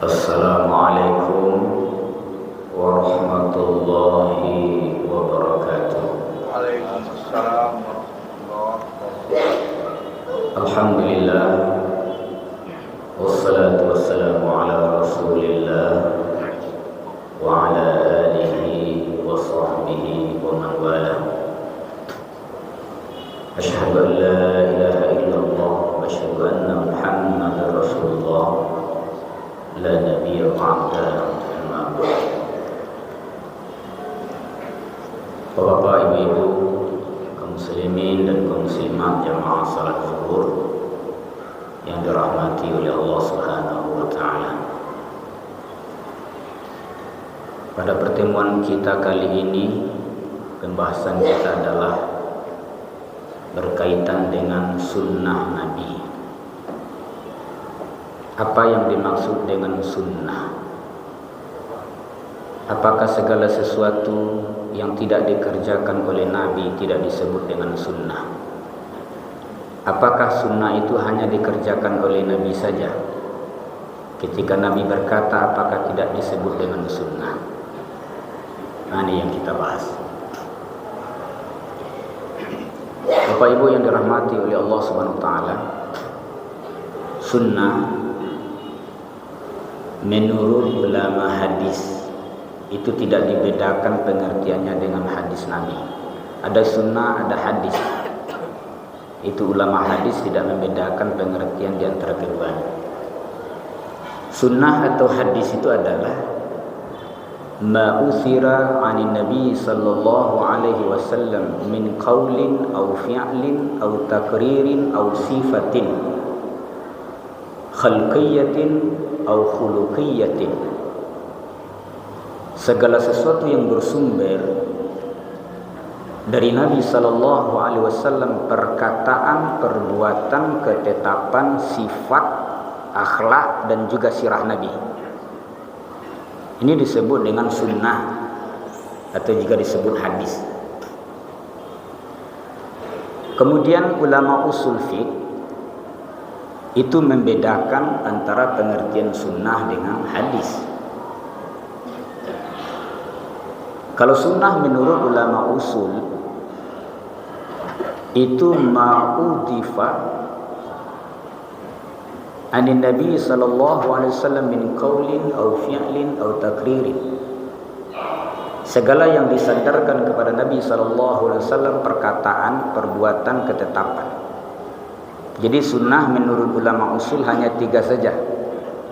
Assalamualaikum warahmatullahi wabarakatuh. Waalaikumsalam warahmatullahi wabarakatuh. Alhamdulillah, wassalatu wassalamu ala rasulillah wa ala alihi wa sahbihi wa man wala. Asyhadu an la ilaha illallah wa asyhadu anna Muhammadar Rasulullah la nabiyya ba'da. Amma ba'd. Bapak, Ibu, kaum muslimin dan kaum muslimat jamaah salat zuhur yang dirahmati oleh Allah Subhanahu wa taala. Pada pertemuan kita kali ini, pembahasan kita adalah berkaitan dengan sunnah Nabi. Apa yang dimaksud dengan sunnah? Apakah segala sesuatu yang tidak dikerjakan oleh Nabi tidak disebut dengan sunnah? Apakah sunnah itu hanya dikerjakan oleh Nabi saja? Ketika Nabi berkata, apakah tidak disebut dengan sunnah? Nah, ini yang kita bahas. Bapak Ibu yang dirahmati oleh Allah Subhanahu wa taala, sunnah menurut ulama hadis itu tidak dibedakan pengertiannya dengan hadis Nabi. Ada sunnah, ada hadis. Itu ulama hadis tidak membedakan pengertian di antara keduanya. Sunnah atau hadis itu adalah ma uthira 'anin nabi sallallahu alaihi wasallam min qaulin aw fi'lin aw takririn aw sifatin khalqiyatin aw khuluqiyatin. Segala sesuatu yang bersumber dari Nabi sallallahu alaihi wasallam, perkataan, perbuatan, ketetapan, sifat, akhlak dan juga sirah Nabi. Ini disebut dengan sunnah atau juga disebut hadis. Kemudian ulama usul fiqh itu membedakan antara pengertian sunnah dengan hadis. Kalau sunnah menurut ulama usul itu ma'udifa anin nabi sallallahu alaihi wasallam min qaulin aw fi'lin aw takririn. Segala yang disandarkan kepada Nabi sallallahu alaihi wasallam, perkataan, perbuatan, ketetapan. Jadi sunnah menurut ulama usul hanya 3 saja: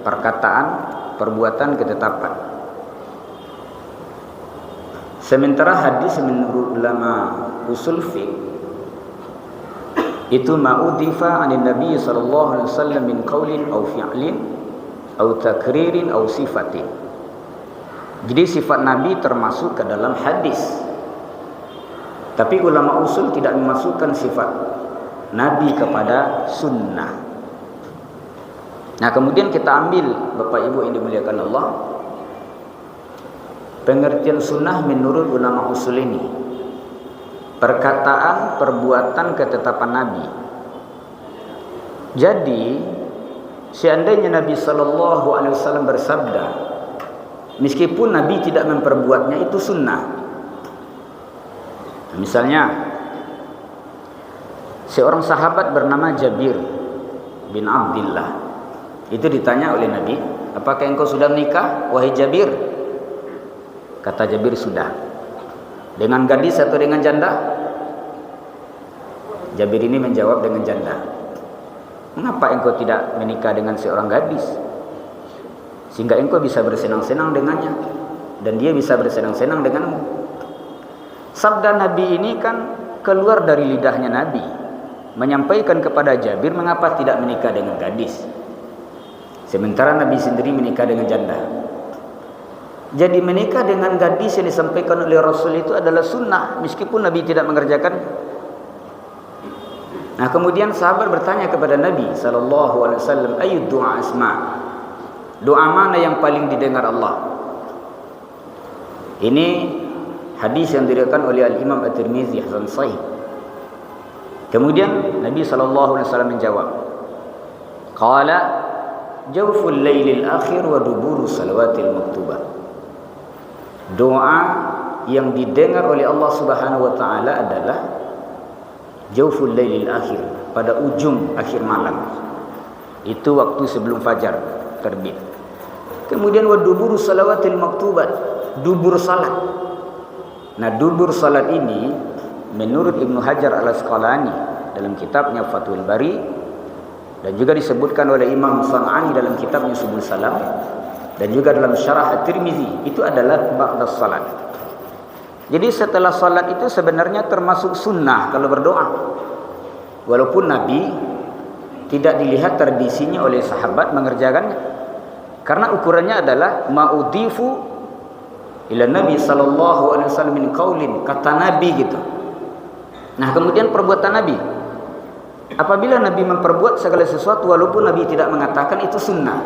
perkataan, perbuatan, ketetapan. Sementara hadis menurut ulama usul fiqh itu ma'udifa 'anil nabi sallallahu alaihi wasallam min qaulin aw fi'lin aw takririn aw sifatin. Jadi sifat Nabi termasuk ke dalam hadis. Tapi ulama usul tidak memasukkan sifat Nabi kepada sunnah. Nah, kemudian kita ambil, Bapak Ibu yang dimuliakan Allah, pengertian sunnah menurut ulama usul ini: perkataan, perbuatan, ketetapan Nabi. Jadi, seandainya Nabi sallallahu alaihi wasallam bersabda, meskipun Nabi tidak memperbuatnya, itu sunnah. Misalnya, seorang sahabat bernama Jabir bin Abdullah itu ditanya oleh Nabi, apakah engkau sudah menikah, wahai Jabir? Kata Jabir, sudah. Dengan gadis atau dengan janda? Jabir ini menjawab, dengan janda. Mengapa engkau tidak menikah dengan seorang gadis, sehingga engkau bisa bersenang-senang dengannya dan dia bisa bersenang-senang denganmu? Sabda Nabi ini kan keluar dari lidahnya Nabi, menyampaikan kepada Jabir mengapa tidak menikah dengan gadis, sementara Nabi sendiri menikah dengan janda. Jadi menikah dengan gadis yang disampaikan oleh Rasul itu adalah sunnah, meskipun Nabi tidak mengerjakan. Nah, kemudian sahabat bertanya kepada Nabi sallallahu alaihi wasallam, ayyud du'a asma'? Doa mana yang paling didengar Allah? Ini hadis yang diriwayatkan oleh Al-Imam At-Tirmizi hasan sahih. Kemudian Nabi sallallahu alaihi wasallam menjawab, qala jawful lailil akhir wa duburu salawatil maktubah. Doa yang didengar oleh Allah Subhanahu wa taala adalah jawful lailil akhir, pada ujung akhir malam. Itu waktu sebelum fajar terbit. Kemudian wa duburu salawatil maktubat, dubur salat. Nah, dubur salat ini menurut Ibnu Hajar Al-Asqalani dalam kitabnya Fathul Bari, dan juga disebutkan oleh Imam San'ani dalam kitabnya Subul Salam, dan juga dalam Syarah At-Tirmizi, itu adalah ba'da salat. Jadi setelah salat itu sebenarnya termasuk sunnah kalau berdoa. Walaupun Nabi tidak dilihat tradisinya oleh sahabat mengerjakannya. Karena ukurannya adalah ma'udifu ila Nabi sallallahu alaihi wasallam min qaulin, kata Nabi gitu. Nah, kemudian perbuatan Nabi. Apabila Nabi memperbuat segala sesuatu walaupun Nabi tidak mengatakan, itu sunnah.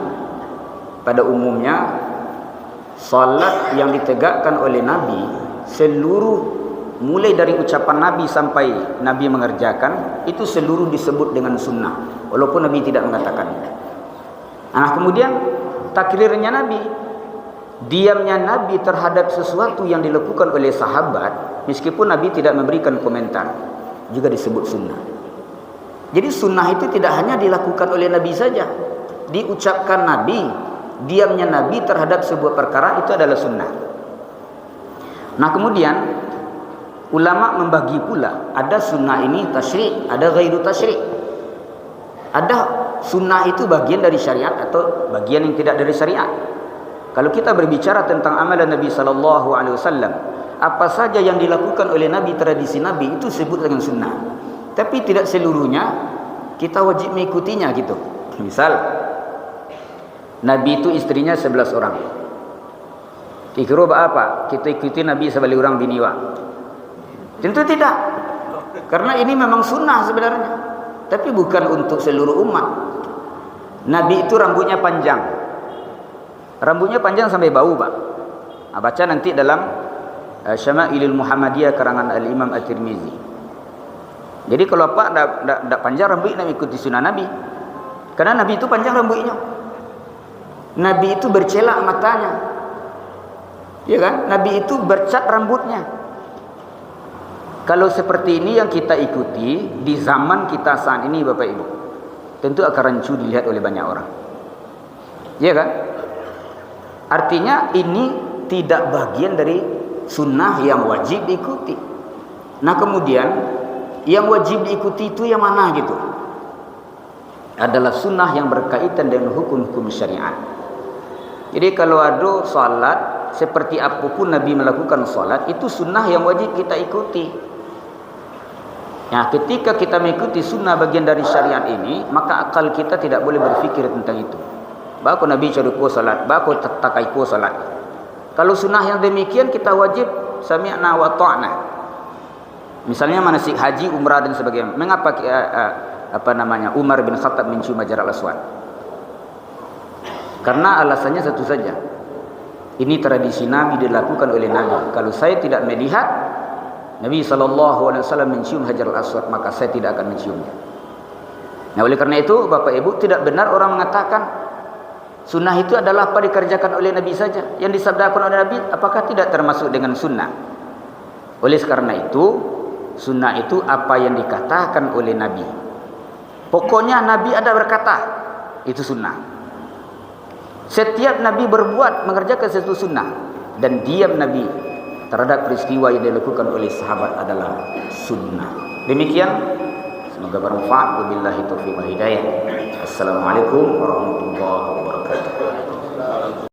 Pada umumnya salat yang ditegakkan oleh Nabi, seluruh mulai dari ucapan Nabi sampai Nabi mengerjakan, itu seluruh disebut dengan sunnah walaupun Nabi tidak mengatakan. Nah, kemudian takrirnya Nabi, diamnya Nabi terhadap sesuatu yang dilakukan oleh sahabat, meskipun Nabi tidak memberikan komentar, juga disebut sunnah. Jadi sunnah itu tidak hanya dilakukan oleh Nabi saja, diucapkan Nabi, diamnya Nabi terhadap sebuah perkara, itu adalah sunnah. Nah, kemudian ulama membagi pula, ada sunnah ini tasyri', ada ghairu tasyri'. Ada sunnah itu bagian dari syariat atau bagian yang tidak dari syariat. Kalau kita berbicara tentang amalan Nabi sallallahu alaihi wasallam, apa saja yang dilakukan oleh Nabi, tradisi Nabi, itu disebut dengan sunnah. Tapi tidak seluruhnya kita wajib mengikutinya gitu. Misal Nabi itu istrinya 11 orang. Kira apa? Kita ikuti Nabi sebalik orang biniwa? Tentu tidak. Karena ini memang sunnah sebenarnya, tapi bukan untuk seluruh umat. Nabi itu rambutnya panjang. Rambutnya panjang sampai bau, Pak. Nah, baca nanti dalam Syama'ilul Muhammadiyah karangan Al-Imam At-Tirmizi. Jadi kalau Pak tak panjang rambut, nak ikuti sunnah Nabi. Karena Nabi itu panjang rambutnya. Nabi itu bercelak matanya. Ya kan? Nabi itu bercat rambutnya. Kalau seperti ini yang kita ikuti di zaman kita saat ini, Bapak Ibu, tentu akan rancu dilihat oleh banyak orang. Ya kan? Artinya ini tidak bagian dari sunnah yang wajib diikuti. Nah, kemudian yang wajib diikuti itu yang mana gitu? Adalah sunnah yang berkaitan dengan hukum-hukum syariat. Jadi kalau ada salat, seperti apapun Nabi melakukan salat, itu sunnah yang wajib kita ikuti. Nah, ketika kita mengikuti sunnah bagian dari syariat ini, maka akal kita tidak boleh berfikir tentang itu. Baku Nabi caduku salat, baku takaiku salat. Kalau sunnah yang demikian, kita wajib sami'na wa ta'na. Misalnya manasik haji, umrah dan sebagainya. Mengapa Umar bin Khattab mencium Hajar al-Aswad? Karena alasannya satu saja. Ini tradisi Nabi, dilakukan oleh Nabi. Kalau saya tidak melihat Nabi SAW mencium Hajar al-Aswad, maka saya tidak akan menciumnya. Nah, oleh karena itu Bapak Ibu, tidak benar orang mengatakan sunnah itu adalah apa dikerjakan oleh Nabi saja. Yang disabdakan oleh Nabi apakah tidak termasuk dengan sunnah? Oleh karena itu, sunnah itu apa yang dikatakan oleh Nabi. Pokoknya Nabi ada berkata, itu sunnah. Setiap Nabi berbuat, mengerjakan sesuatu sunnah, dan diam Nabi terhadap peristiwa yang dilakukan oleh sahabat adalah sunnah. Demikian, semoga bermanfaat. Wabillahi taufiq wal hidayah. Assalamualaikum warahmatullahi wabarakatuh.